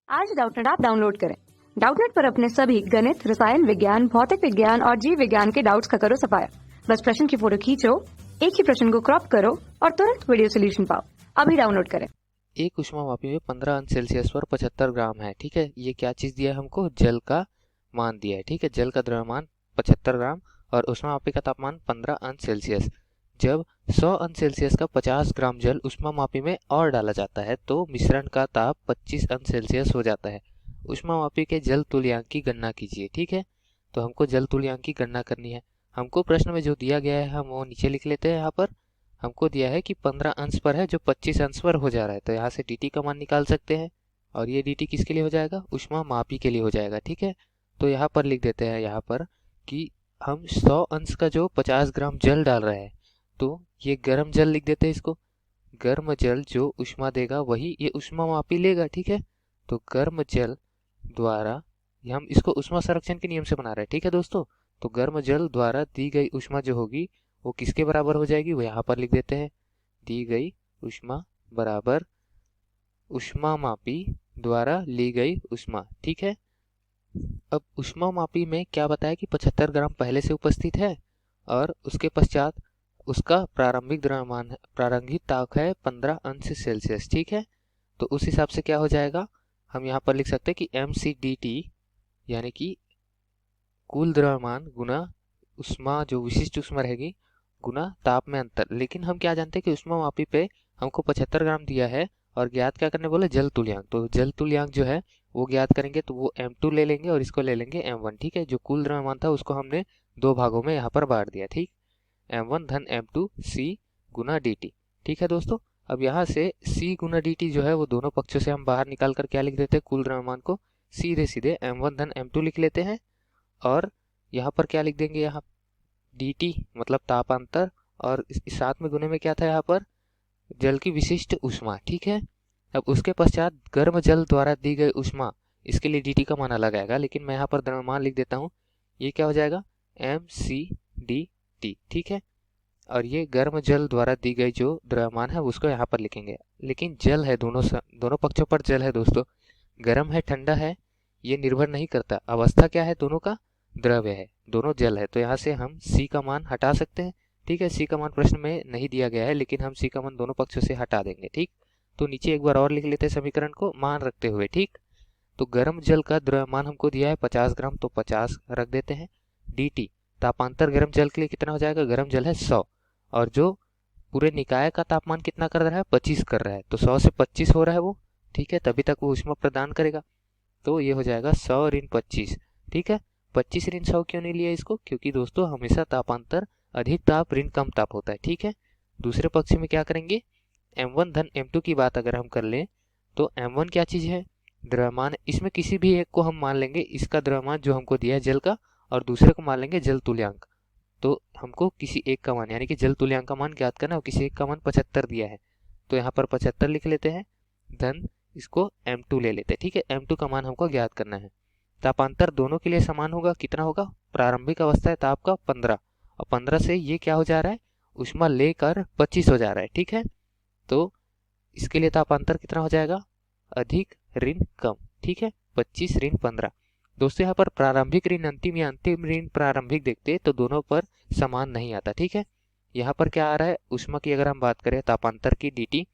आज Doubtnut app download करें। Doubtnut पर अपने सभी गणित, रसायन विज्ञान, भौतिक विज्ञान और जीव विज्ञान के डाउट्स का करो सफाया। बस प्रश्न की फोटो खींचो, एक ही प्रश्न को क्रॉप करो और तुरंत वीडियो सोल्यूशन पाओ। अभी डाउनलोड करें। एक ऊष्मामापी में 15 अंश सेल्सियस पर 75 ग्राम है। ठीक है, ये क्या चीज दिया है हमको? जल का मान दिया है। ठीक है, जल का द्रव्यमान 75 ग्राम और ऊष्मामापी का तापमान 15 अंश सेल्सियस। जब 100 अंश सेल्सियस का 50 ग्राम जल ऊष्मामापी में और डाला जाता है तो मिश्रण का ताप 25 अंश सेल्सियस हो जाता है। ऊष्मामापी के जल तुल्यांक की गणना कीजिए। ठीक है, तो हमको जल तुल्यांक की गणना करनी है। हमको प्रश्न में जो दिया गया है हम वो नीचे लिख लेते हैं। यहाँ पर हमको दिया है कि 15 अंश पर है जो 25 अंश पर हो जा रहा है, तो यहाँ से dt का मान निकाल सकते हैं और ये dt किसके लिए हो जाएगा? ऊष्मामापी के लिए हो जाएगा। ठीक है, तो यहाँ पर लिख देते हैं यहाँ पर कि हम 100 अंश का जो 50 ग्राम जल डाल रहे हैं तो ये गर्म जल लिख देते हैं। इसको गर्म जल जो ऊष्मा देगा वही ये ऊष्मामापी लेगा। ठीक है, तो गर्म जल द्वारा हम इसको ऊष्मा संरक्षण के नियम से बना रहे हैं। ठीक है दोस्तों, तो गर्म जल द्वारा दी गई ऊष्मा जो होगी वो किसके बराबर हो जाएगी? वो यहाँ पर लिख देते हैं, दी गई ऊष्मा बराबर ऊष्मामापी द्वारा ली गई ऊष्मा। ठीक है, अब ऊष्मामापी में क्या बताया कि 75 ग्राम पहले से उपस्थित है और उसके पश्चात उसका प्रारंभिक द्रव्यमान है, प्रारंभिक ताप है 15 अंश सेल्सियस। ठीक है, तो उस हिसाब से क्या हो जाएगा? हम यहाँ पर लिख सकते हैं कि mcdt यानी कि कुल द्रव्यमान गुना उष्मा जो विशिष्ट उष्मा रहेगी गुना ताप में अंतर। लेकिन हम क्या जानते हैं कि ऊष्मामापी पे हमको 75 ग्राम दिया है और ज्ञात क्या करने बोले? जल तुल्यांक। तो जल तुल्यांक जो है वो ज्ञात करेंगे तो वो m2 ले लेंगे और इसको ले लेंगे m1। ठीक है, जो कुल द्रव्यमान था उसको हमने दो भागों में यहाँ पर बांट दिया। ठीक, m1 धन m2 c गुना dt। ठीक है दोस्तों, अब यहाँ से c गुना dt जो है वो दोनों पक्षों से हम बाहर निकाल कर क्या लिख देते हैं? कुल द्रव्यमान को सीधे सीधे m1 धन m2 लिख लेते हैं और यहाँ पर क्या लिख देंगे? यहाँ dt मतलब तापांतर और इस साथ में गुने में क्या था? यहाँ पर जल की विशिष्ट ऊष्मा। ठीक है, अब उसके पश्चात गर्म जल द्वारा दी गई ऊष्मा, इसके लिए dt का मान अलग आएगा, लेकिन मैं यहाँ पर द्रव्यमान लिख देता हूँ। ये क्या हो जाएगा? mcdt। ठीक है, और ये गर्म जल द्वारा दी गई जो द्रव्यमान है उसको यहाँ पर लिखेंगे। लेकिन जल है, दोनों पक्षों पर जल है दोस्तों, गर्म है ठंडा है ये निर्भर नहीं करता। अवस्था क्या है? दोनों का द्रव्य है, दोनों जल है, तो यहाँ से हम c का मान हटा सकते हैं। ठीक है, c का मान प्रश्न में नहीं दिया गया है लेकिन हम c का मान दोनों पक्षों से हटा देंगे। ठीक, तो नीचे एक बार और लिख लेते हैं समीकरण को मान रखते हुए। ठीक, तो गर्म जल का द्रव्यमान हमको दिया है 50 ग्राम, तो 50 रख देते हैं। dt तापांतर गर्म जल के लिए कितना हो जाएगा? गर्म जल है 100 और जो पूरे निकाय का तापमान कितना कर रहा है? 25 कर रहा है, तो 100 से 25 हो रहा है वो। ठीक है, तभी तक वो ऊष्मा प्रदान करेगा, तो ये हो जाएगा 100 ऋण 25। ठीक है, 25 ऋण 100 क्यों नहीं लिया इसको? क्योंकि दोस्तों हमेशा तापांतर अधिक ताप ऋण कम ताप होता है। ठीक है, दूसरे पक्ष में क्या करेंगे? m1 धन m2 की बात अगर हम कर लें तो m1 क्या चीज है? द्रव्यमान। इसमें किसी भी एक को हम मान लेंगे इसका द्रव्यमान जो हमको दिया है जल का, और दूसरे को मान लेंगे जल तुल्यांक। तो हमको किसी एक का मान यानी कि जल तुल्यांक का मान ज्ञात करना है और किसी एक का मान 75 दिया है, तो यहाँ पर 75 लिख लेते हैं, धन इसको m2 ले लेते हैं। ठीक है, m2 का मान हमको ज्ञात करना है। तापांतर दोनों के लिए समान होगा, कितना होगा? प्रारंभिक अवस्था है ताप का 15 और 15 से ये क्या हो जा रहा है? ऊष्मा लेकर 25 हो जा रहा है। ठीक है, तो इसके लिए तापांतर कितना हो जाएगा? अधिक ऋण कम। ठीक है, 25 ऋण 15। दोस्तों यहाँ पर प्रारंभिक ऋण अंतिम या अंतिम ऋण प्रारंभिक देखते तो दोनों पर समान नहीं आता। ठीक है, यहाँ पर क्या आ रहा है? ऊष्मा की अगर हम बात करें तापांतर की dt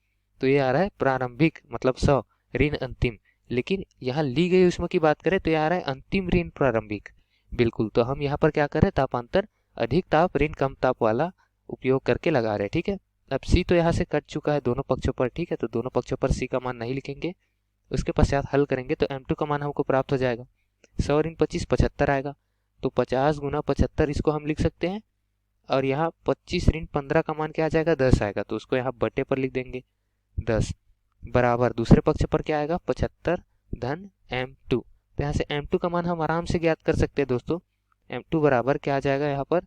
तो ये आ रहा है प्रारंभिक मतलब 100 ऋण अंतिम, लेकिन यहाँ ली गई ऊष्मा की बात करें तो ये आ रहा है अंतिम ऋण प्रारंभिक। बिल्कुल, तो हम यहाँ पर क्या कर रहे हैं? तापांतर अधिक ताप ऋण कम ताप वाला उपयोग करके लगा रहे हैं। ठीक है, अब c तो यहाँ से कट चुका है दोनों पक्षों पर। ठीक है, तो दोनों पक्षों पर c का मान नहीं लिखेंगे, उसके पश्चात हल करेंगे तो m2 का मान हमको प्राप्त हो जाएगा 100 ऋण 25 75 आएगा, तो 50 गुना 75 इसको हम लिख सकते हैं और यहाँ 25 ऋण 15 का मान क्या आ जाएगा? 10 आएगा, तो उसको यहाँ बटे पर लिख देंगे 10 बराबर दूसरे पक्ष पर क्या आएगा? 75 धन m2। तो यहाँ से m2 का मान हम आराम से ज्ञात कर सकते हैं दोस्तों। m2 बराबर क्या आ जाएगा? यहाँ पर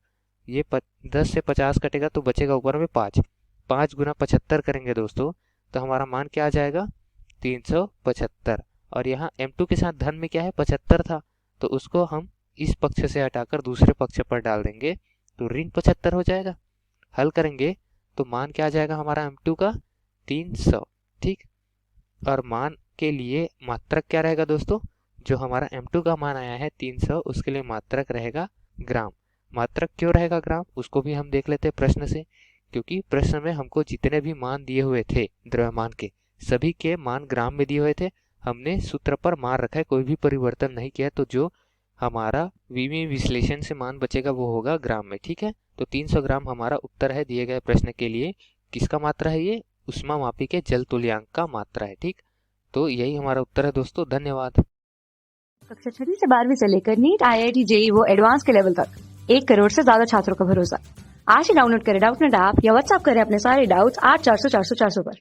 ये 10 से 50 कटेगा तो बचेगा ऊपर में 5 गुना 75 करेंगे दोस्तों तो हमारा मान क्या आ जाएगा? 375। और यहाँ m2 के साथ धन में क्या है? 75 था, तो उसको हम इस पक्ष से हटाकर दूसरे पक्ष पर डाल देंगे तो ऋण 75 हो जाएगा। हल करेंगे तो मान क्या आ जाएगा हमारा m2 का? 300। ठीक, और मान के लिए मात्रक क्या रहेगा दोस्तों? जो हमारा M2 का मान आया है 300, उसके लिए मात्रक रहेगा ग्राम। मात्रक क्यों रहेगा ग्राम, उसको भी हम देख लेते हैं प्रश्न से। क्योंकि प्रश्न में हमको जितने भी मान दिए हुए थे द्रव्यमान के, सभी के मान ग्राम में दिए हुए थे। हमने सूत्र पर मान रखा है, कोई भी परिवर्तन नहीं किया। तो जो हमारा विमीय विश्लेषण से मान बचेगा वो होगा ग्राम में। ठीक है, तो 300 ग्राम हमारा उत्तर है दिए गए प्रश्न के लिए। किसका मात्रा है ये? उष्मामापी के जल तुल्यांक का मात्रा है। ठीक, तो यही हमारा उत्तर है दोस्तों। धन्यवाद। कक्षा 6वीं से 12वीं से लेकर नीट, IIT, JEE वो एडवांस के लेवल तक 1 करोड़ से ज्यादा छात्रों का भरोसा। आज ही डाउनलोड करें डाउटनेट ऐप या व्हाट्सएप करें अपने सारे डाउट्स 8400 400 400 पर।